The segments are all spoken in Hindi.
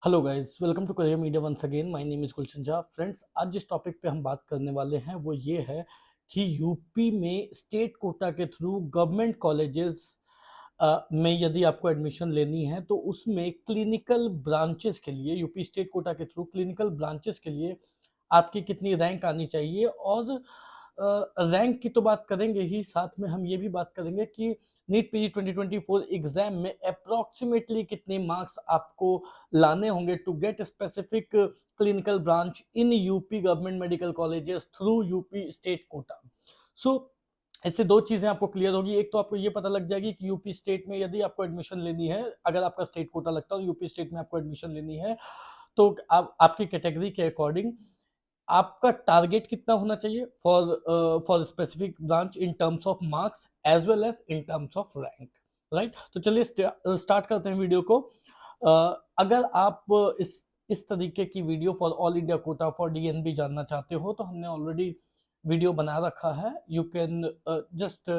Hello guys, welcome to Career Media once again. My name is Gulshan Jha. Friends, आज जिस टॉपिक पे हम बात करने वाले हैं वो ये है कि यूपी में स्टेट कोटा के थ्रू गवर्नमेंट कॉलेजेस में यदि आपको एडमिशन लेनी है तो उसमें क्लिनिकल ब्रांचेस के लिए यूपी स्टेट कोटा के थ्रू क्लिनिकल ब्रांचेस के लिए आपकी कितनी रैंक आनी चाहिए। और रैंक की तो बात करेंगे ही, साथ में हम ये भी बात करेंगे कि नीट पीजी 2024 एग्जाम में अप्रोक्सीमेटली कितने मार्क्स आपको लाने होंगे to get specific clinical branch in UP government medical colleges through UP state quota. So इससे दो चीजें आपको क्लियर होगी। एक तो आपको ये पता लग जाएगी कि यूपी स्टेट में यदि आपको एडमिशन लेनी है, अगर आपका स्टेट कोटा लगता है यूपी स्टेट में आपको एडमिशन लेनी है तो आपकी कैटेगरी के अकॉर्डिंग आपका टारगेट कितना होना चाहिए for specific branch in terms of marks as well as in terms of rank. Right, तो चलिए स्टार्ट करते हैं वीडियो को। अगर आप इस तरीके की video for all India Kota for DNB जानना चाहते हो तो हमने ऑलरेडी वीडियो बना रखा है। You can just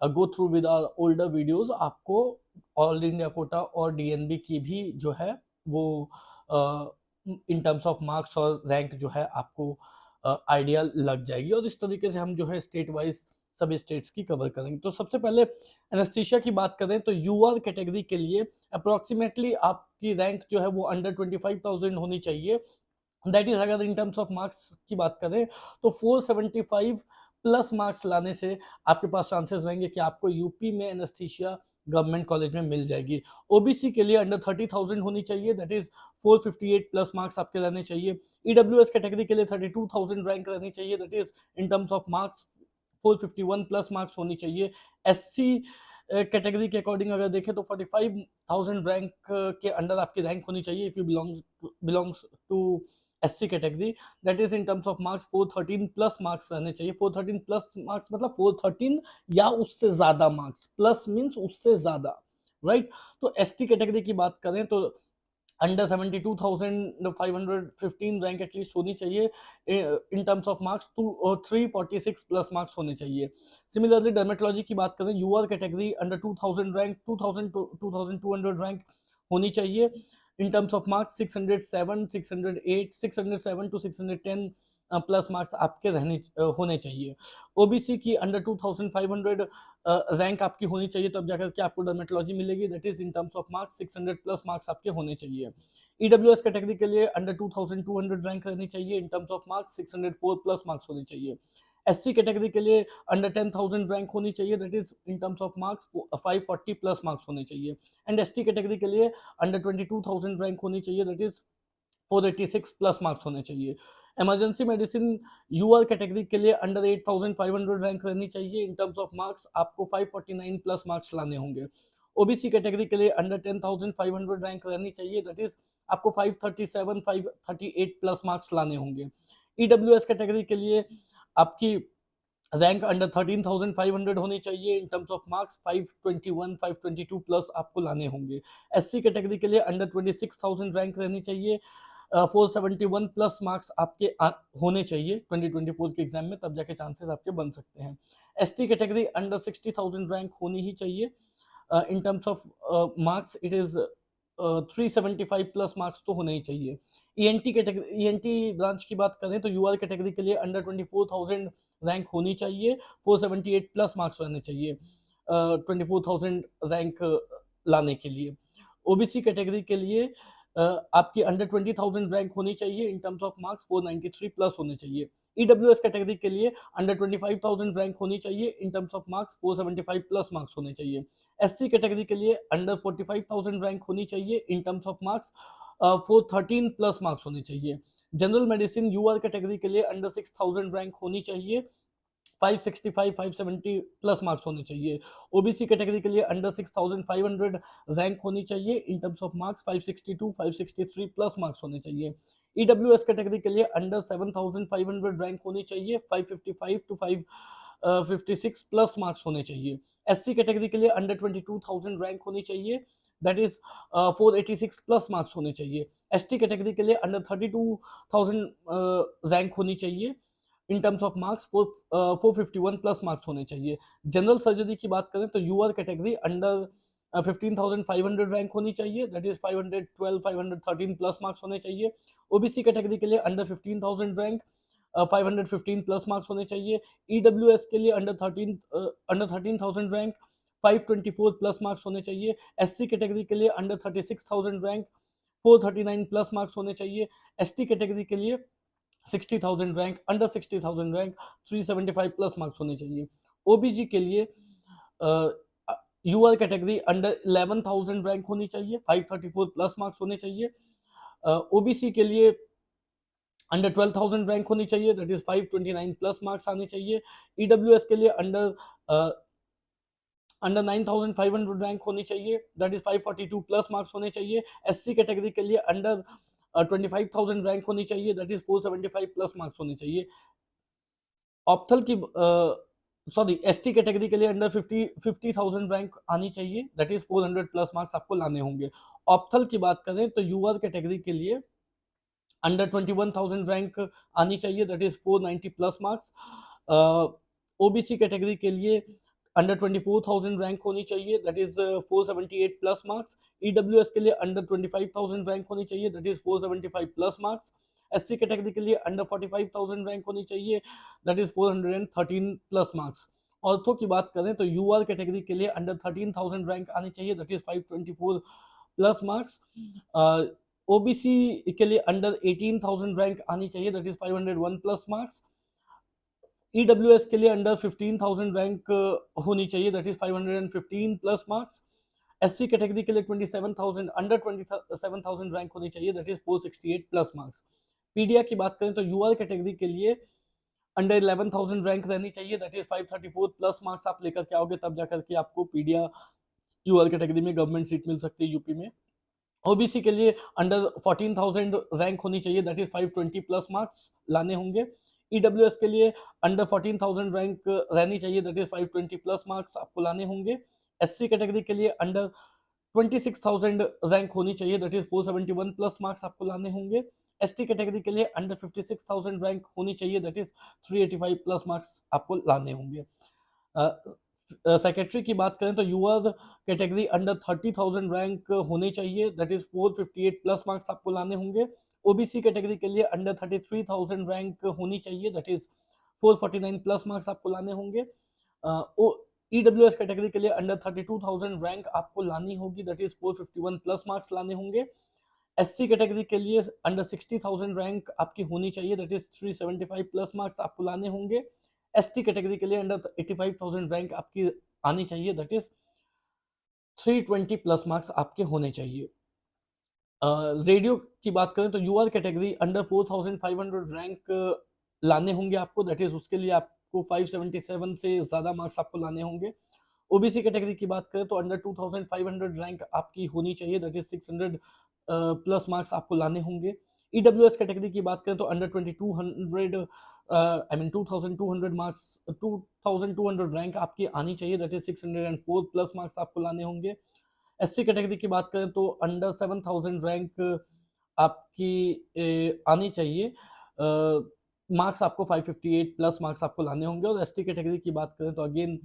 go through with our older videos. आपको ऑल इंडिया कोटा और डीएनबी की भी जो है वो इन टर्म्स ऑफ मार्क्स और रैंक जो है आपको आइडिया लग जाएगी। और इस तरीके से हम जो है स्टेट वाइज सभी स्टेट्स की कवर करेंगे। तो सबसे पहले एनेस्थीसिया की बात करें तो यूआर कैटेगरी के लिए अप्रोक्सीमेटली आपकी रैंक जो है वो अंडर 25,000 होनी चाहिए। दैट इज, अगर इन टर्म्स ऑफ मार्क्स की बात करें तो 475 प्लस मार्क्स लाने से आपके पास चांसेस रहेंगे कि आपको यूपी में एनेस्थीसिया गवर्नमेंट कॉलेज में मिल जाएगी। ओबीसी के लिए अंडर 30,000 होनी चाहिए, दैट इज 458 प्लस मार्क्स आपके रहने चाहिए। ईडब्ल्यूएस कैटेगरी के लिए 32,000 रैंक रहनी चाहिए, that is in terms of marks 451 plus marks होनी चाहिए। एससी कैटेगरी के अकॉर्डिंग अगर देखें तो 45,000 रैंक के अंडर आपकी रैंक होनी चाहिए if you belongs to SC category. That is in terms of marks 413 plus marks रहने चाहिए। 413 प्लस मार्क्स मतलब 413 या उससे ज्यादा मार्क्स, प्लस मींस उससे ज्यादा। राइट, तो एसटी कैटेगरी की बात करें तो अंडर 72,515 रैंक एटलीस्ट होनी चाहिए in terms of marks. 346 plus marks होने चाहिए। सिमिलरली डर्मेटोलॉजी की बात करें, UR category under 2,000 rank 2,200 rank होनी चाहिए in terms of marks. 607 608 607 to 610 plus marks आपके होने चाहिए। ओबीसी की अंडर 2,500 रैंक आपकी होनी चाहिए, तब जाकर के आपको डर्मेटोलॉजी मिलेगी। That is in terms of marks 600 plus marks आपके होने चाहिए। ईडब्ल्यूएस कैटेगरी के लिए अंडर 2,200 रैंक रहनी चाहिए in terms of marks. 604 plus marks होने चाहिए। एससी कैटेगरी के लिए अंडर 10,000 रैंक होनी चाहिए, that is in terms of marks 540 plus marks होने चाहिए। एंड एसटी कैटेगरी के लिए अंडर 22,000 रैंक होनी चाहिए, दैट इज 486 प्लस मार्क्स होने चाहिए। इमरजेंसी मेडिसिन यूआर कैटेगरी के लिए अंडर 8,500 रैंक रहनी चाहिए इन टर्म्स ऑफ मार्क्स। आपको 549 प्लस मार्क्स लाने होंगे। ओबीसी कैटेगरी के लिए अंडर 10,500 रैंक रहनी चाहिए, दैट इज आपको 537 538 प्लस मार्क्स लाने होंगे। ईडब्ल्यूएस कैटेगरी के लिए आपकी रैंक अंडर 13,500 होनी चाहिए in terms of marks. 521 522 plus आपको लाने होंगे। एससी कैटेगरी के लिए अंडर 26,000 रैंक रहनी चाहिए। 471 प्लस मार्क्स आपके होने चाहिए 2024 के एग्जाम में, तब जाके चांसेस आपके बन सकते हैं। एसटी कैटेगरी अंडर 60,000 रैंक होनी ही चाहिए in terms of marks. It is 375 plus marks तो होने ही चाहिए। ईएनटी कैटेगरी, ईएनटी ब्रांच की बात करें तो यूआर कैटेगरी के लिए अंडर 24,000 रैंक होनी चाहिए। 478 प्लस मार्क्स रहने चाहिए 24,000 रैंक लाने के लिए। ओबीसी कैटेगरी के लिए आपकी अंडर 20,000 रैंक होनी चाहिए in terms of marks. 493 plus होने चाहिए। ईडब्ल्यूएस कैटेगरी के लिए अंडर 25,000 रैंक होनी चाहिए in terms of marks. 475 plus marks होने चाहिए। एससी कैटेगरी के लिए अंडर 45,000 रैंक होनी चाहिए in terms of marks. 413 plus marks होने चाहिए। जनरल मेडिसिन यूआर कैटेगरी के लिए अंडर 6,000 रैंक होनी चाहिए। 565 570 प्लस मार्क्स होने चाहिए। ओबीसी कैटेगरी के लिए अंडर 6,500 रैंक होनी चाहिए in terms of marks. 562 563 plus marks होने चाहिए। ईडब्ल्यूएस कैटेगरी के लिए अंडर 7,500 रैंक होनी चाहिए। 555 टू 556 प्लस मार्क्स होने चाहिए। एससी कैटेगरी के लिए अंडर 22,000 रैंक होनी चाहिए, दैट इज 486 प्लस मार्क्स होने चाहिए। एसटी कैटेगरी के लिए अंडर 32,000 रैंक होनी चाहिए in terms of marks. 451 plus marks होने चाहिए। जनरल सर्जरी की बात करें तो यूआर कैटेगरी अंडर 15,500 रैंक होनी चाहिए, दैट इज 512 513 प्लस मार्क्स होने चाहिए। ओबीसी कैटेगरी के लिए अंडर 15,000 रैंक 515 प्लस मार्क्स होने चाहिए। ईडब्ल्यूएस के लिए अंडर 13,000 रैंक 524 प्लस मार्क्स होने चाहिए। एससी कैटेगरी के लिए अंडर 36,000 रैंक 439 प्लस मार्क्स होने चाहिए। एसटी कैटेगरी के लिए 60,000 rank under 60,000 rank 375 plus marks होने चाहिए। ओबीजी के लिए यूआर कैटेगरी अंडर 11,000 रैंक होनी चाहिए, 534 प्लस मार्क्स होने चाहिए। ओबीसी के लिए अंडर 12,000 रैंक होनी चाहिए, दैट इज 529 प्लस मार्क्स आने चाहिए। ईडब्ल्यूएस के लिए अंडर 9,500 रैंक होनी चाहिए, दैट इज 542 प्लस मार्क्स होने चाहिए। एससी कैटेगरी के लिए अंडर 25,000 रैंक होनी चाहिए, दैट इज 475 प्लस मार्क्स होने चाहिए। ऑप्थल की सॉरी एसटी कैटेगरी के लिए अंडर 50,000 रैंक आनी चाहिए, दैट इज 400 प्लस मार्क्स आपको लाने होंगे। ऑप्थल की बात करें तो यूआर कैटेगरी के लिए अंडर 21,000 रैंक आनी चाहिए, that is 490 plus marks. OBC category के लिए अंडर 24,000 रैंक होनी चाहिए, that is 478 plus marks. EWS के लिए अंडर 25,000 रैंक होनी चाहिए, that is 475 plus marks. SC category के लिए अंडर 45,000 रैंक होनी चाहिए, that is 413 plus marks. Ortho की बात करें तो यूआर कैटेगरी के लिए अंडर 13,000 रैंक आनी चाहिए, that is 524 plus marks. OBC के लिए अंडर 18,000 रैंक आनी चाहिए, that is 501 plus marks. EWS के लिए अंडर 15,000 रैंक होनी चाहिए, that is 515 plus marks. SC category के लिए 27,000 अंडर 27,000 रैंक होनी चाहिए, दैट इज 468 प्लस मार्क्स। पीडिया की बात करें तो यूआर कैटेगरी के लिए अंडर 11,000 रैंक रहनी चाहिए, दैट इज 534 प्लस मार्क्स आप लेकर के आओगे तब जाकर के आपको पीडिया यूआर कैटेगरी में गवर्नमेंट सीट मिल सकती है यूपी में। ओबीसी के लिए अंडर 14,000 रैंक होनी चाहिए, दैट इज 520 प्लस मार्क्स लाने होंगे। ईडब्ल्यूएस के लिए अंडर 14,000 रैंक रहनी चाहिए, दैट इज 520 प्लस मार्क्स आपको लाने होंगे। एससी कैटेगरी के लिए अंडर 26,000 रैंक होनी चाहिए, दैट इज 471 प्लस मार्क्स आपको लाने होंगे। एसटी कैटेगरी के लिए अंडर 56,000 रैंक होनी चाहिए, दैट इज 385 प्लस मार्क्स आपको लाने होंगे। सेक्रेटरी की बात करें तो यूआर कैटेगरी अंडर 30,000 रैंक होने चाहिए, दैट इज 458 प्लस मार्क्स आपको लाने होंगे। ओबीसी कैटेगरी के लिए अंडर 33,000 रैंक होनी चाहिए, दैट इज 449 प्लस मार्क्स आपको लाने होंगे। ईडब्ल्यूएस कैटेगरी के लिए अंडर 32,000 रैंक आपको लानी होगी, दैट इज 451 प्लस मार्क्स लाने होंगे। एससी कैटेगरी के लिए अंडर 60,000 रैंक आपकी होनी चाहिए, दैट इज 375 प्लस मार्क्स आपको लाने होंगे। एसटी कैटेगरी के लिए अंडर 85,000 रैंक आपकी आनी चाहिए, दैट इज 320 प्लस मार्क्स आपके होने चाहिए। रेडियो की बात करें तो यूआर कैटेगरी अंडर 4,500 रैंक लाने होंगे आपको, दैट इज उसके लिए आपको 577 से ज़्यादा मार्क्स आपको लाने होंगे। ओबीसी कैटेगरी की बात करें तो अंडर 2,500 रैंक आपकी होनी चाहिए, दैट इज 600 प्लस मार्क्स आपको लाने होंगे। ईडब्ल्यूएस कैटेगरी की बात करें तो अंडर 2200 2,200 मार्क्स 2,200 रैंक आपकी आनी चाहिए, दैट इज 604 प्लस मार्क्स आपको लाने होंगे। एससी कैटेगरी की बात करें तो अंडर 7,000 रैंक आपकी आनी चाहिए, मार्क्स आपको 558 प्लस मार्क्स आपको लाने होंगे। और एसटी कैटेगरी की बात करें तो अगेन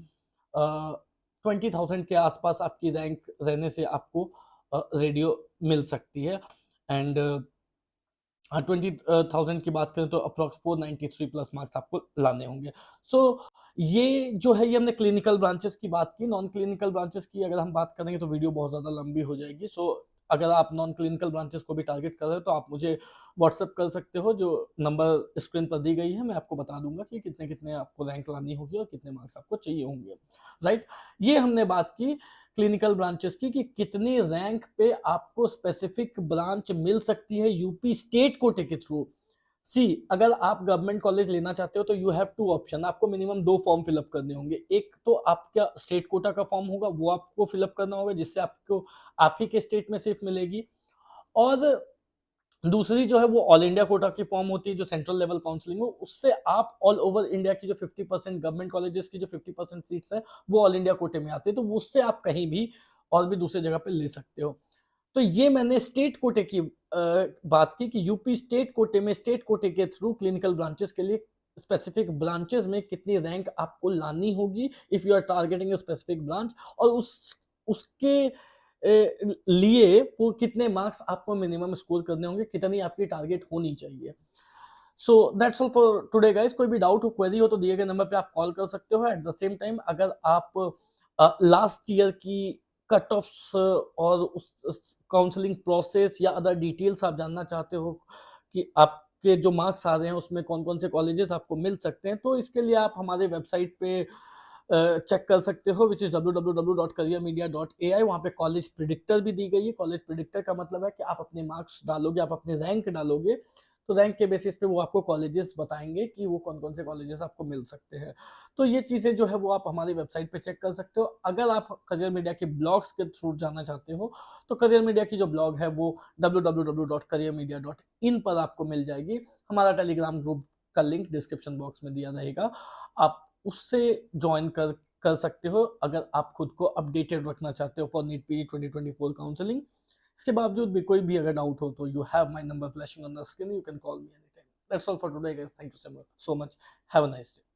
20,000 के आसपास आपकी रैंक रहने से आपको रेडियो मिल सकती है। एंड 20,000 की बात करें तो अप्रॉक्स 493 प्लस मार्क्स आपको लाने होंगे। सो ये जो है ये हमने क्लिनिकल ब्रांचेस की बात की। नॉन क्लिनिकल ब्रांचेस की अगर हम बात करेंगे तो वीडियो बहुत ज़्यादा लंबी हो जाएगी। सो अगर आप नॉन क्लिनिकल ब्रांचेस को भी टारगेट कर रहे हो तो आप मुझे व्हाट्सअप कर सकते हो, जो नंबर स्क्रीन पर दी गई है मैं आपको बता दूंगा कि कितने कितने आपको रैंक लानी होगी और कितने मार्क्स आपको चाहिए होंगे, राइट। ये हमने बात की क्लिनिकल ब्रांचेस की कि कितनी रैंक पे आपको स्पेसिफिक ब्रांच मिल सकती है यूपी स्टेट कोटे के थ्रू। सी अगर आप गवर्नमेंट कॉलेज लेना चाहते हो तो यू हैव 2 ऑप्शन, आपको मिनिमम 2 फॉर्म फिलअप करने होंगे। एक तो आपका स्टेट कोटा का फॉर्म होगा, वो आपको फिलअप करना होगा जिससे आपको आप ही के स्टेट में सीट मिलेगी। और दूसरी जो है वो ऑल इंडिया कोटा की फॉर्म होती है, जो सेंट्रल लेवल काउंसलिंग हो, उससे आप ऑल ओवर इंडिया की जो 50% गवर्नमेंट कॉलेजेस की जो 50% सीट्स है वो ऑल इंडिया कोटे में आती है, तो उससे आप कहीं भी और भी दूसरी जगह पे ले सकते हो। तो ये मैंने स्टेट कोटे की बात की कि यूपी स्टेट कोटे में स्टेट कोटे के थ्रू क्लिनिकल ब्रांचेस के लिए स्पेसिफिक ब्रांचेस में कितनी रैंक आपको लानी होगी if you are targeting a specific branch, और उस उसके लिए वो कितने मार्क्स आपको मिनिमम स्कोर करने होंगे, कितनी आपकी टारगेट होनी चाहिए। So that's all for today guys. कोई भी डाउट हो, क्वेरी हो तो दिए गए नंबर पे आप कॉल कर सकते हो। एट द सेम टाइम अगर आप लास्ट ईयर की कट ऑफ्स और उस काउंसलिंग प्रोसेस या अदर डिटेल्स आप जानना चाहते हो कि आपके जो मार्क्स आ रहे हैं उसमें कौन कौन से कॉलेजेस आपको मिल सकते हैं, तो इसके लिए आप हमारे वेबसाइट पे चेक कर सकते हो, विच इज www.careermedia.ai। वहाँ पे कॉलेज प्रिडिक्टर भी दी गई है। कॉलेज प्रिडिक्टर का मतलब है कि आप अपने मार्क्स डालोगे, आप अपने रैंक डालोगे, तो रैंक के बेसिस पे वो आपको कॉलेजेस बताएंगे कि वो कौन कौन से कॉलेजेस आपको मिल सकते हैं। तो ये चीज़ें जो है वो आप हमारी वेबसाइट पे चेक कर सकते हो। अगर आप करियर मीडिया के ब्लॉग्स के थ्रू जाना चाहते हो तो करियर मीडिया की जो ब्लॉग है वो www.careermedia.in पर आपको मिल जाएगी। हमारा टेलीग्राम ग्रुप का लिंक डिस्क्रिप्शन बॉक्स में दिया रहेगा, आप उससे ज्वाइन कर सकते हो अगर आप खुद को अपडेटेड रखना चाहते हो फॉर नीट पीजी 2024 काउंसलिंग। इसके बावजूद भी कोई भी अगर डाउट हो तो you have my number flashing on the screen, you can call me any time. That's all for today guys, thank you so much, have a nice day.